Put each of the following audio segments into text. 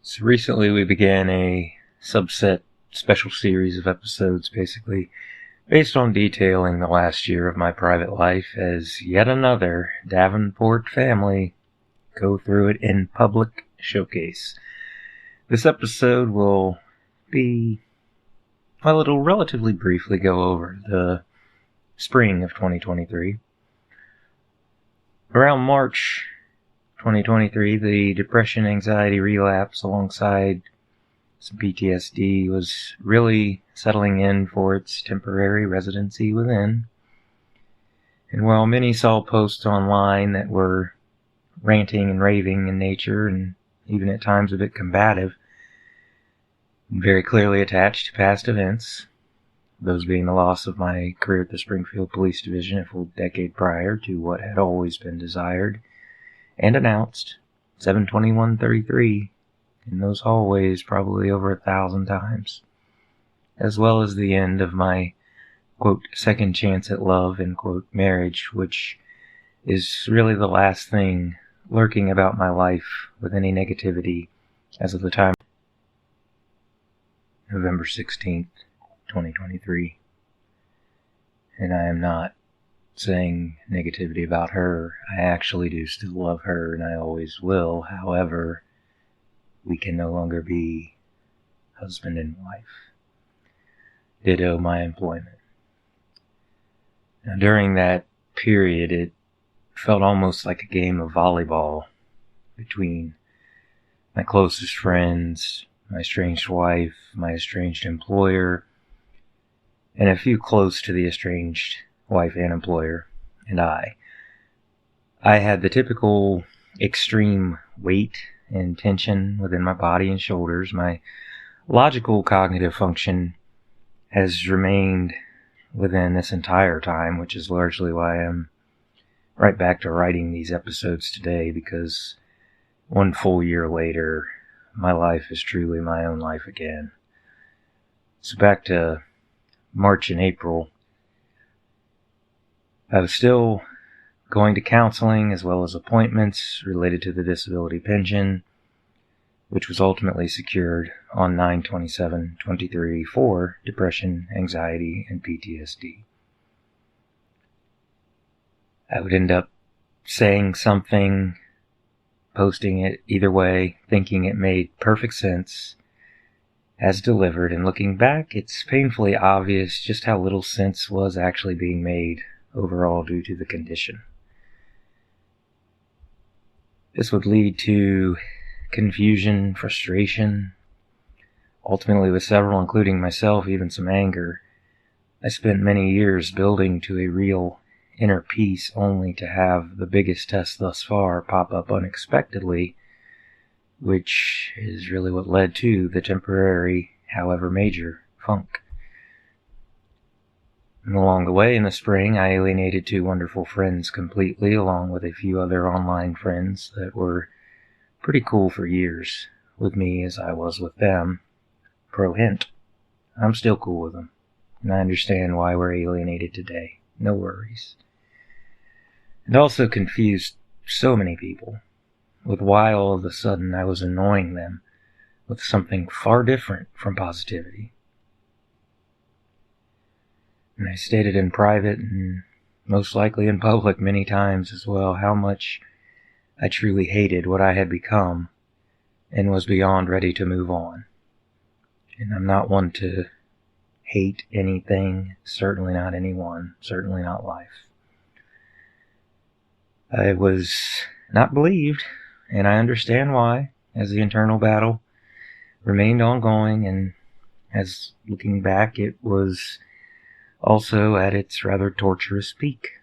So recently we began a subset special series of episodes basically based on detailing the last year of my private life as yet another Davenport family go through it in public showcase. This episode will be, well, it'll relatively briefly go over the spring of 2023. Around March 2023, the depression anxiety relapse alongside some PTSD was really settling in for its temporary residency within. And while many saw posts online that were ranting and raving in nature and even at times a bit combative, very clearly attached to past events, those being the loss of my career at the Springfield Police Division a full decade prior to what had always been desired and announced 7/21/33 in those hallways probably over 1,000 times, as well as the end of my, quote, second chance at love, end quote, marriage, which is really the last thing lurking about my life with any negativity as of the time November 16th, 2023. And I am not saying negativity about her. I actually do still love her, and I always will. However, we can no longer be husband and wife. Ditto my employment. Now, during that period, it felt almost like a game of volleyball between my closest friends, my estranged wife, my estranged employer, and a few close to the estranged wife and employer, and I. I had the typical extreme weight and tension within my body and shoulders. My logical cognitive function has remained within this entire time, which is largely why I'm right back to writing these episodes today, because one full year later, my life is truly my own life again. So back to March and April, I was still going to counseling as well as appointments related to the disability pension, which was ultimately secured on 9/27/23 for depression, anxiety, and PTSD. I would end up saying something, posting it either way, thinking it made perfect sense as delivered, and looking back, it's painfully obvious just how little sense was actually being made overall due to the condition. This would lead to confusion, frustration, ultimately with several, including myself, even some anger. I spent many years building to a real inner peace only to have the biggest test thus far pop up unexpectedly, which is really what led to the temporary, however major, funk. And along the way in the spring, I alienated 2 wonderful friends completely, along with a few other online friends that were pretty cool for years with me as I was with them. Pro hint, I'm still cool with them, and I understand why we're alienated today. No worries. And also confused so many people with why all of a sudden I was annoying them with something far different from positivity. And I stated in private and most likely in public many times as well how much I truly hated what I had become and was beyond ready to move on. And I'm not one to hate anything, certainly not anyone, certainly not life. I was not believed, and I understand why, as the internal battle remained ongoing, and as looking back, it was also at its rather torturous peak.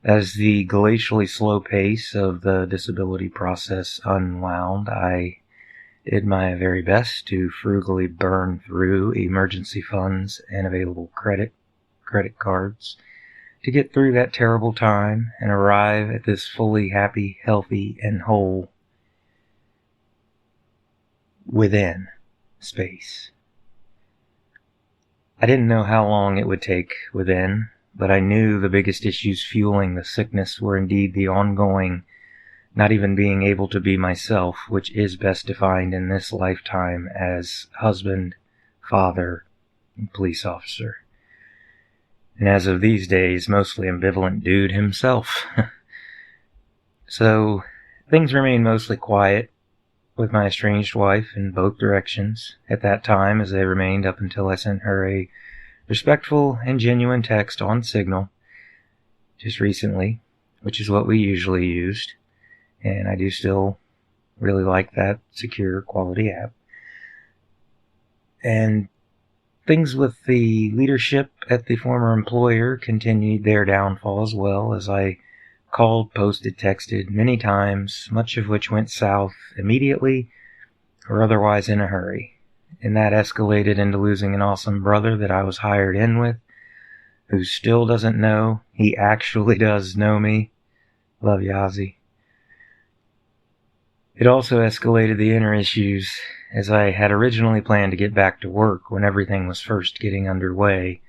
As the glacially slow pace of the disability process unwound, I did my very best to frugally burn through emergency funds and available credit cards to get through that terrible time and arrive at this fully happy, healthy, and whole within space. I didn't know how long it would take within, but I knew the biggest issues fueling the sickness were indeed the ongoing not even being able to be myself, which is best defined in this lifetime as husband, father, and police officer. And as of these days, mostly ambivalent dude himself. So, things remain mostly quiet with my estranged wife in both directions at that time, as they remained up until I sent her a respectful and genuine text on Signal just recently, which is what we usually used, and I do still really like that secure quality app. And things with the leadership at the former employer continued their downfall as well, as I called, posted, texted many times, much of which went south immediately or otherwise in a hurry. And that escalated into losing an awesome brother that I was hired in with, who still doesn't know he actually does know me. Love you, Ozzy. It also escalated the inner issues, as I had originally planned to get back to work when everything was first getting underway,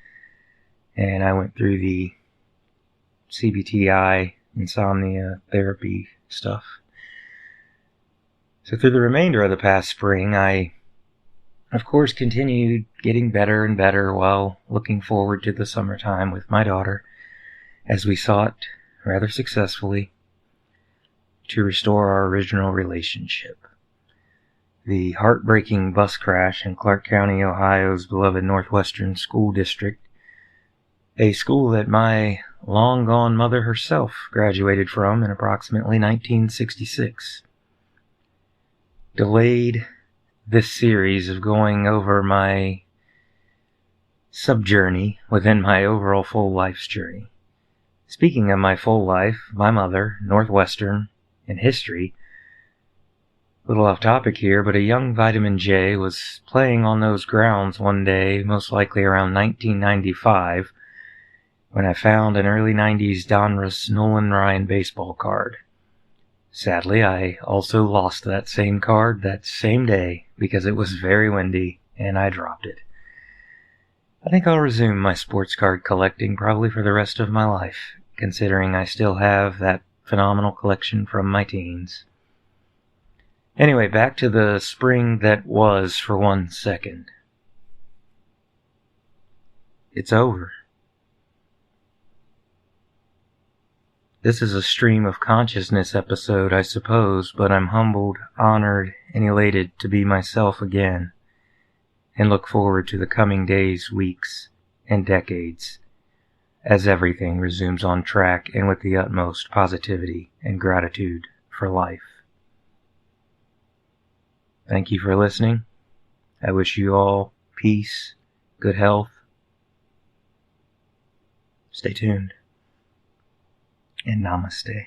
and I went through the CBTI insomnia therapy stuff. So through the remainder of the past spring, I, of course, continued getting better and better while looking forward to the summertime with my daughter, as we sought, rather successfully, to restore our original relationship. The heartbreaking bus crash in Clark County, Ohio's beloved Northwestern School District, a school that my long-gone mother herself graduated from in approximately 1966, delayed this series of going over my sub-journey within my overall full life's journey. Speaking of my full life, my mother, Northwestern, and history, a little off topic here, but a young Vitamin J was playing on those grounds one day, most likely around 1995, when I found an early 90s Donruss Nolan Ryan baseball card. Sadly, I also lost that same card that same day because it was very windy and I dropped it. I think I'll resume my sports card collecting probably for the rest of my life, considering I still have that phenomenal collection from my teens. Anyway, back to the spring that was for 1 second. It's over. This is a stream of consciousness episode, I suppose, but I'm humbled, honored, and elated to be myself again, and look forward to the coming days, weeks, and decades, as everything resumes on track and with the utmost positivity and gratitude for life. Thank you for listening. I wish you all peace, good health. Stay tuned. And namaste.